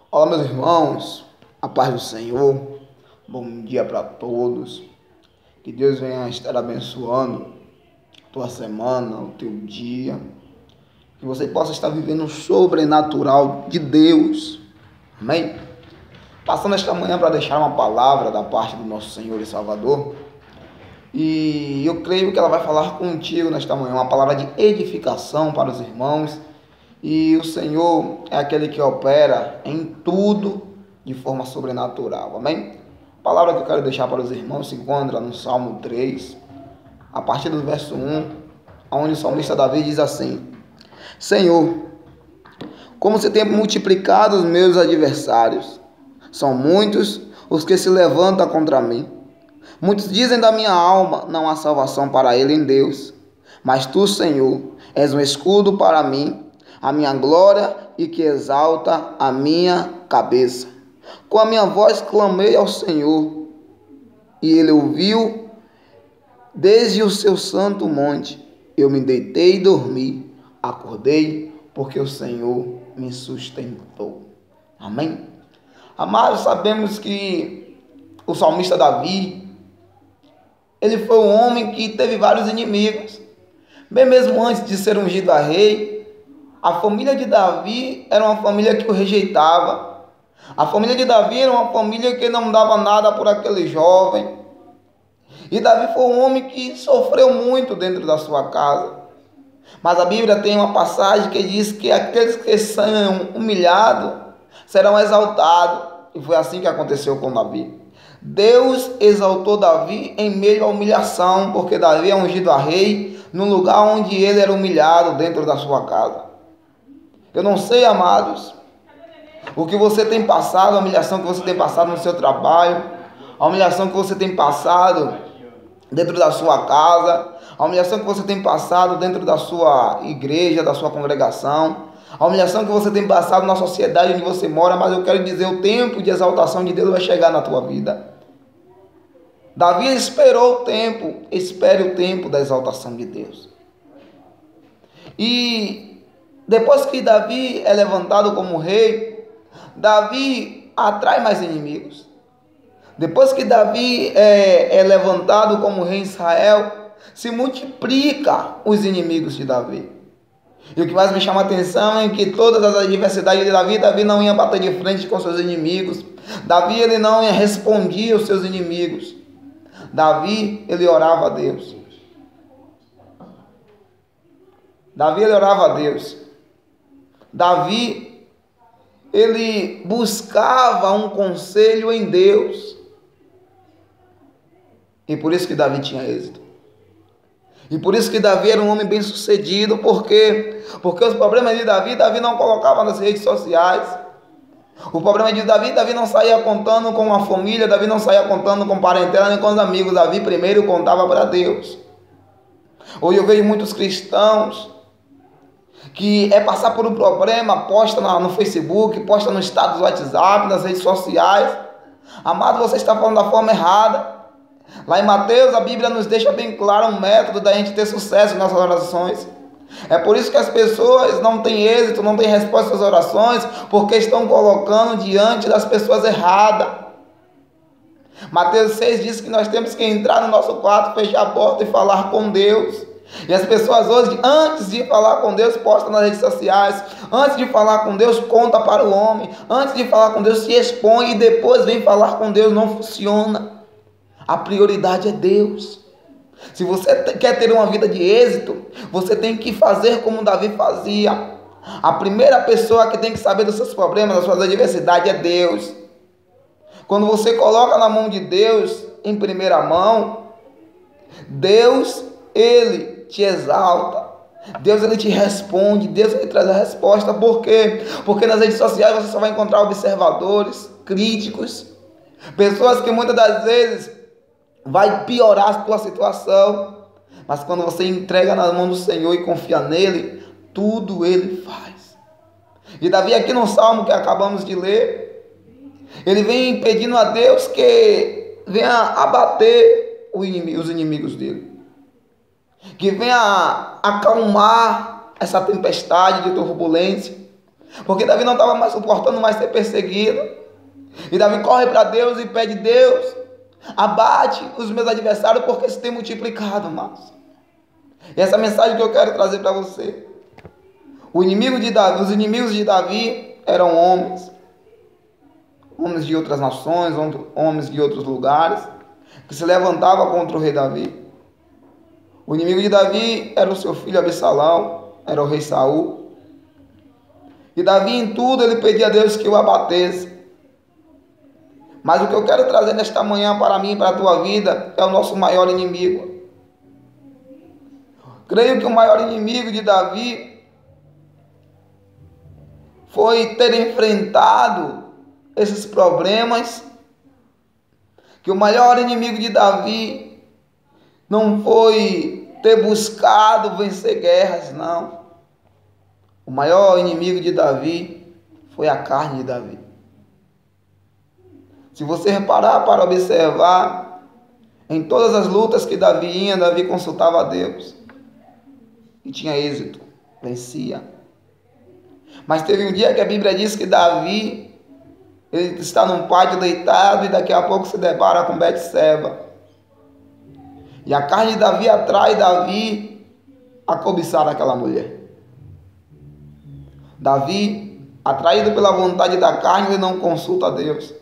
Olá, meus irmãos, a paz do Senhor, bom dia para todos, que Deus venha estar abençoando a tua semana, o teu dia, que você possa estar vivendo o sobrenatural de Deus, amém? Passando esta manhã para deixar uma palavra da parte do nosso Senhor e Salvador, e eu creio que ela vai falar contigo nesta manhã, uma palavra de edificação para os irmãos. E o Senhor é aquele que opera em tudo de forma sobrenatural, amém? A palavra que eu quero deixar para os irmãos se encontra no Salmo 3, a partir do verso 1, onde o salmista Davi diz assim: Senhor, como se tem multiplicado os meus adversários, são muitos os que se levantam contra mim. Muitos dizem da minha alma, não há salvação para ele em Deus. Mas tu, Senhor, és um escudo para mim, a minha glória e que exalta a minha cabeça. Com a minha voz clamei ao Senhor, e ele ouviu desde o seu santo monte. Eu me deitei e dormi, acordei, porque o Senhor me sustentou. Amém? Amados, sabemos que o salmista Davi, ele foi um homem que teve vários inimigos. Bem mesmo antes de ser ungido a rei, a família de Davi era uma família que o rejeitava. A família de Davi era uma família que não dava nada por aquele jovem. E Davi foi um homem que sofreu muito dentro da sua casa. Mas a Bíblia tem uma passagem que diz que aqueles que são humilhados serão exaltados. E foi assim que aconteceu com Davi. Deus exaltou Davi em meio à humilhação, porque Davi é ungido a rei no lugar onde ele era humilhado dentro da sua casa. Eu não sei, amados, o que você tem passado, a humilhação que você tem passado no seu trabalho, a humilhação que você tem passado dentro da sua casa, a humilhação que você tem passado dentro da sua igreja, da sua congregação, a humilhação que você tem passado na sociedade onde você mora, mas eu quero dizer, o tempo de exaltação de Deus vai chegar na tua vida. Davi esperou o tempo, espere o tempo da exaltação de Deus. E depois que Davi é levantado como rei, Davi atrai mais inimigos. Depois que Davi é levantado como rei em Israel, se multiplica os inimigos de Davi. E o que mais me chama a atenção é que todas as adversidades de Davi não ia bater de frente com seus inimigos. Davi, ele não ia responder aos seus inimigos. Davi, ele orava a Deus. Davi, ele orava a Deus. Davi, ele buscava um conselho em Deus. E por isso que Davi tinha êxito. E por isso que Davi era um homem bem sucedido. Porque os problemas de Davi não colocava nas redes sociais. O problema de Davi não saía contando com a família, Davi não saía contando com parentela nem com os amigos. Davi primeiro contava para Deus. Hoje eu vejo muitos cristãos que passar por um problema, posta no Facebook, posta no status do WhatsApp, nas redes sociais. Amado, você está falando da forma errada. Lá em Mateus, a Bíblia nos deixa bem claro um método da gente ter sucesso em nossas orações. É por isso que as pessoas não têm êxito, não têm resposta às orações, porque estão colocando diante das pessoas erradas. Mateus 6 diz que nós temos que entrar no nosso quarto, fechar a porta e falar com Deus. E as pessoas hoje, antes de falar com Deus, postam nas redes sociais. Antes de falar com Deus, conta para o homem. Antes de falar com Deus, se expõe e depois vem falar com Deus. Não funciona. A prioridade é Deus. Se você quer ter uma vida de êxito, você tem que fazer como Davi fazia. A primeira pessoa que tem que saber dos seus problemas, das suas adversidades, é Deus. Quando você coloca na mão de Deus, em primeira mão, Deus, ele te exalta. Deus, ele te responde. Deus, ele traz a resposta. Por quê? Porque nas redes sociais você só vai encontrar observadores, críticos, pessoas que muitas das vezes vai piorar a tua situação. Mas quando você entrega na mão do Senhor e confia nele, tudo ele faz. E Davi, aqui no salmo que acabamos de ler, ele vem pedindo a Deus que venha abater os inimigos dele, que venha acalmar essa tempestade de turbulência, Porque Davi não estava mais suportando mais ser perseguido. E Davi corre para Deus e pede: Deus, abate os meus adversários, porque se tem multiplicado, mas. E essa mensagem que eu quero trazer para você. Os inimigos de Davi eram homens de outras nações, homens de outros lugares, que se levantavam contra o rei Davi. O inimigo de Davi era o seu filho Absalão, era o rei Saul. E Davi, em tudo, ele pedia a Deus que o abatesse. Mas o que eu quero trazer nesta manhã para mim e para a tua vida é o nosso maior inimigo. Creio que o maior inimigo de Davi foi ter enfrentado esses problemas. Que o maior inimigo de Davi não foi ter buscado vencer guerras, não. O maior inimigo de Davi foi a carne de Davi. Se você reparar para observar, em todas as lutas que Davi ia, Davi consultava a Deus. E tinha êxito, vencia. Mas teve um dia que a Bíblia diz que Davi, ele está num pátio deitado e daqui a pouco se depara com Betseba. E a carne de Davi atrai Davi a cobiçar aquela mulher. Davi, atraído pela vontade da carne, ele não consulta a Deus.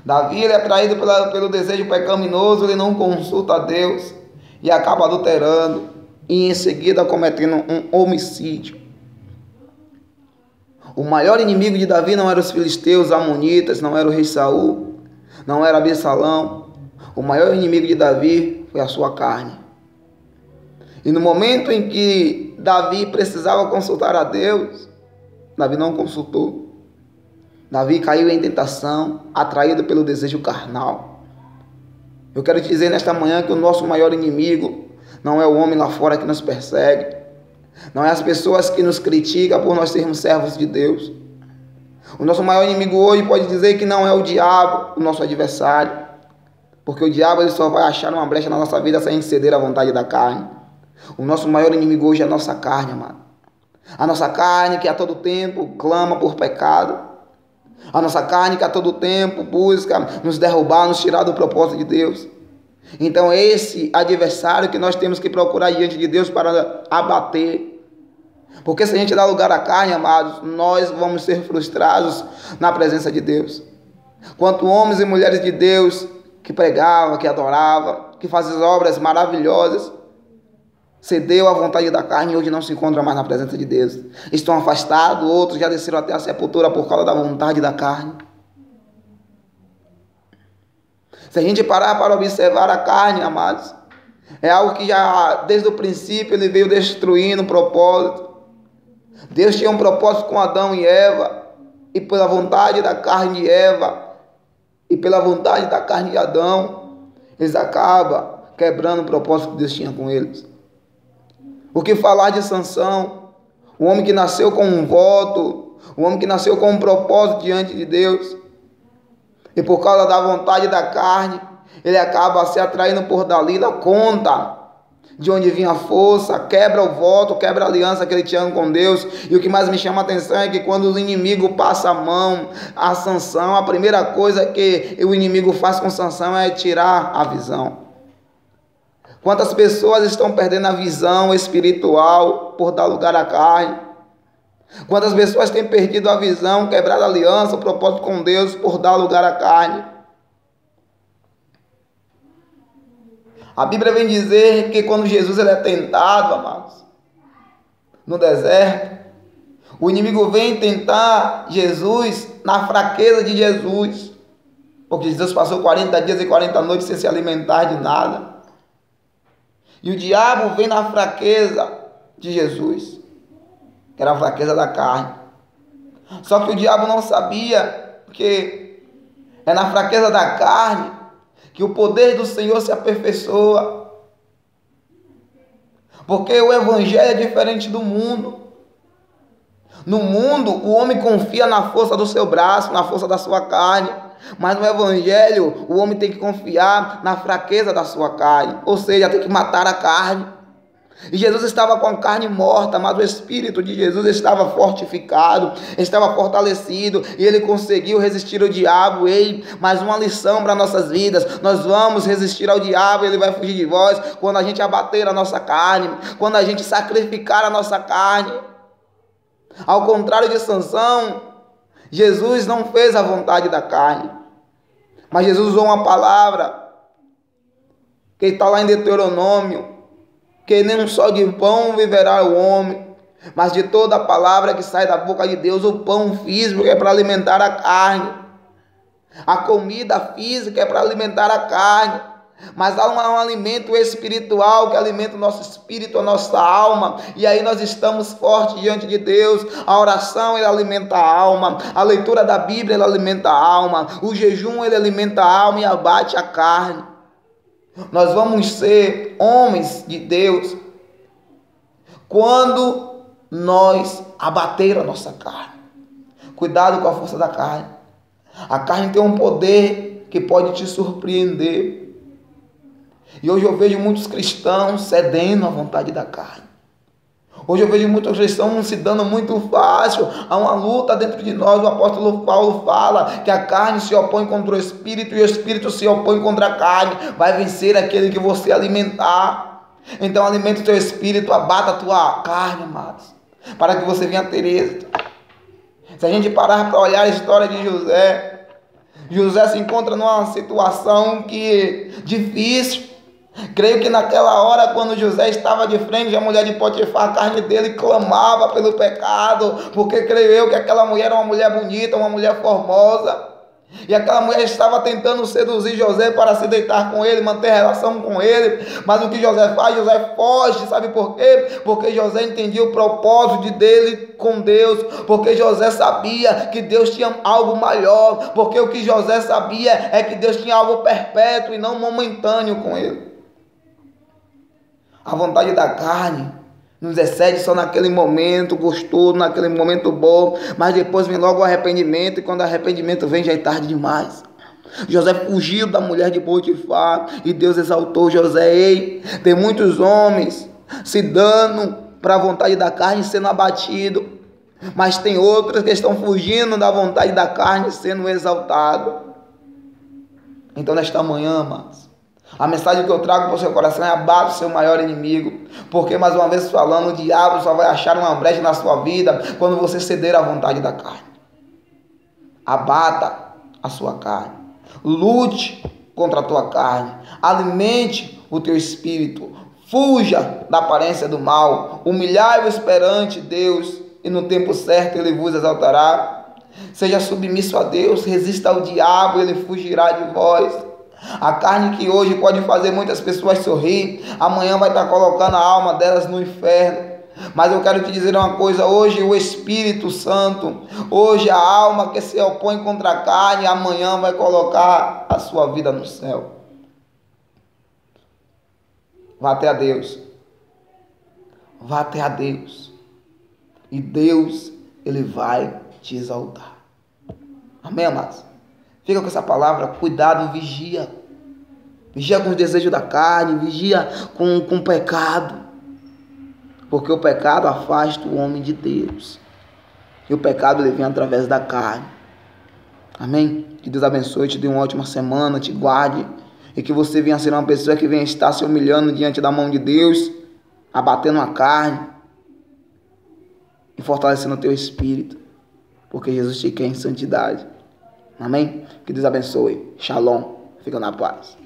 Davi, ele é atraído pelo desejo pecaminoso, ele não consulta a Deus e acaba adulterando e em seguida cometendo um homicídio. O maior inimigo de Davi não eram os filisteus, os amonitas, não era o rei Saul, não era Absalão. O maior inimigo de Davi foi a sua carne. E no momento em que Davi precisava consultar a Deus, Davi não consultou. Davi caiu em tentação, atraído pelo desejo carnal. Eu quero te dizer nesta manhã que o nosso maior inimigo não é o homem lá fora que nos persegue, não é as pessoas que nos criticam por nós sermos servos de Deus. O nosso maior inimigo hoje pode dizer que não é o diabo, o nosso adversário, porque o diabo ele só vai achar uma brecha na nossa vida se a gente ceder à vontade da carne. O nosso maior inimigo hoje é a nossa carne, amado. A nossa carne que a todo tempo clama por pecado. A nossa carne que a todo tempo busca nos derrubar, nos tirar do propósito de Deus. Então é esse adversário que nós temos que procurar diante de Deus para abater. Porque se a gente dá lugar à carne, amados, nós vamos ser frustrados na presença de Deus. Quanto homens e mulheres de Deus que pregavam, que adoravam, que faziam obras maravilhosas, cedeu à vontade da carne e hoje não se encontra mais na presença de Deus. Estão afastados, outros já desceram até a sepultura por causa da vontade da carne. Se a gente parar para observar a carne, amados, é algo que já desde o princípio ele veio destruindo o propósito. Deus tinha um propósito com Adão e Eva, e pela vontade da carne de Eva e pela vontade da carne de Adão, eles acabam quebrando o propósito que Deus tinha com eles. O que falar de Sansão, o homem que nasceu com um voto, o homem que nasceu com um propósito diante de Deus, e por causa da vontade da carne, ele acaba se atraindo por Dalila, conta de onde vinha a força, quebra o voto, quebra a aliança que ele tinha com Deus. E o que mais me chama a atenção é que quando o inimigo passa a mão a Sansão, a primeira coisa que o inimigo faz com Sansão é tirar a visão. Quantas pessoas estão perdendo a visão espiritual por dar lugar à carne? Quantas pessoas têm perdido a visão, quebrado a aliança, o propósito com Deus por dar lugar à carne? A Bíblia vem dizer que quando Jesus ele é tentado, amados, no deserto, o inimigo vem tentar Jesus na fraqueza de Jesus, porque Jesus passou 40 dias e 40 noites sem se alimentar de nada. E o diabo vem na fraqueza de Jesus, que era a fraqueza da carne. Só que o diabo não sabia que é na fraqueza da carne que o poder do Senhor se aperfeiçoa. Porque o evangelho é diferente do mundo. No mundo, o homem confia na força do seu braço, na força da sua carne. Mas no evangelho, o homem tem que confiar na fraqueza da sua carne. Ou seja, tem que matar a carne. E Jesus estava com a carne morta, mas o Espírito de Jesus estava fortificado, estava fortalecido, e ele conseguiu resistir ao diabo. Ei, mais uma lição para nossas vidas: nós vamos resistir ao diabo, ele vai fugir de nós quando a gente abater a nossa carne, quando a gente sacrificar a nossa carne. Ao contrário de Sansão, Jesus não fez a vontade da carne, mas Jesus usou uma palavra que está lá em Deuteronômio, que nem só de pão viverá o homem, mas de toda a palavra que sai da boca de Deus. O pão físico é para alimentar a carne, a comida física é para alimentar a carne, mas há um alimento espiritual que alimenta o nosso espírito, a nossa alma, e aí nós estamos fortes diante de Deus. A oração, ele alimenta a alma, a leitura da Bíblia, ele alimenta a alma, o jejum, ele alimenta a alma e abate a carne. Nós vamos ser homens de Deus quando nós abater a nossa carne. Cuidado com a força da carne. A carne tem um poder que pode te surpreender. E hoje eu vejo muitos cristãos cedendo à vontade da carne. Hoje eu vejo muitos cristãos se dando muito fácil a uma luta dentro de nós. O apóstolo Paulo fala que a carne se opõe contra o espírito e o espírito se opõe contra a carne. Vai vencer aquele que você alimentar. Então alimente o teu espírito, abata a tua carne, amados, para que você venha ter êxito. Se a gente parar para olhar a história de José, José se encontra numa situação difícil. Creio que naquela hora, quando José estava de frente à mulher de Potifar, a carne dele clamava pelo pecado, porque creio eu que aquela mulher era uma mulher bonita, uma mulher formosa, e aquela mulher estava tentando seduzir José para se deitar com ele, manter relação com ele. Mas o que José faz? José foge. Sabe por quê? Porque José entendia o propósito dele com Deus, porque José sabia que Deus tinha algo maior, porque o que José sabia é que Deus tinha algo perpétuo e não momentâneo com ele. A vontade da carne nos excede só naquele momento gostoso, naquele momento bom, mas depois vem logo o arrependimento, e quando o arrependimento vem já é tarde demais. José fugiu da mulher de Potifar e Deus exaltou José. Ei, tem muitos homens se dando para a vontade da carne sendo abatido, mas tem outros que estão fugindo da vontade da carne sendo exaltado. Então nesta manhã, amados, a mensagem que eu trago para o seu coração é: abata o seu maior inimigo, porque, mais uma vez falando, o diabo só vai achar uma brecha na sua vida quando você ceder à vontade da carne. Abata a sua carne, lute contra a tua carne, alimente o teu espírito, fuja da aparência do mal, humilhai-vos perante Deus, e no tempo certo ele vos exaltará. Seja submisso a Deus, resista ao diabo, ele fugirá de vós. A carne que hoje pode fazer muitas pessoas sorrir, amanhã vai estar colocando a alma delas no inferno. Mas eu quero te dizer uma coisa: hoje o Espírito Santo, hoje a alma que se opõe contra a carne, amanhã vai colocar a sua vida no céu. Vá até a Deus. Vá até a Deus. E Deus, ele vai te exaltar. Amém, amados? Fica com essa palavra: cuidado, vigia. Vigia com os desejos da carne, vigia com o pecado. Porque o pecado afasta o homem de Deus. E o pecado ele vem através da carne. Amém? Que Deus abençoe, te dê uma ótima semana, te guarde. E que você venha ser uma pessoa que venha estar se humilhando diante da mão de Deus, abatendo a carne e fortalecendo o teu espírito. Porque Jesus te quer em santidade. Amém? Que Deus abençoe. Shalom. Fica na paz.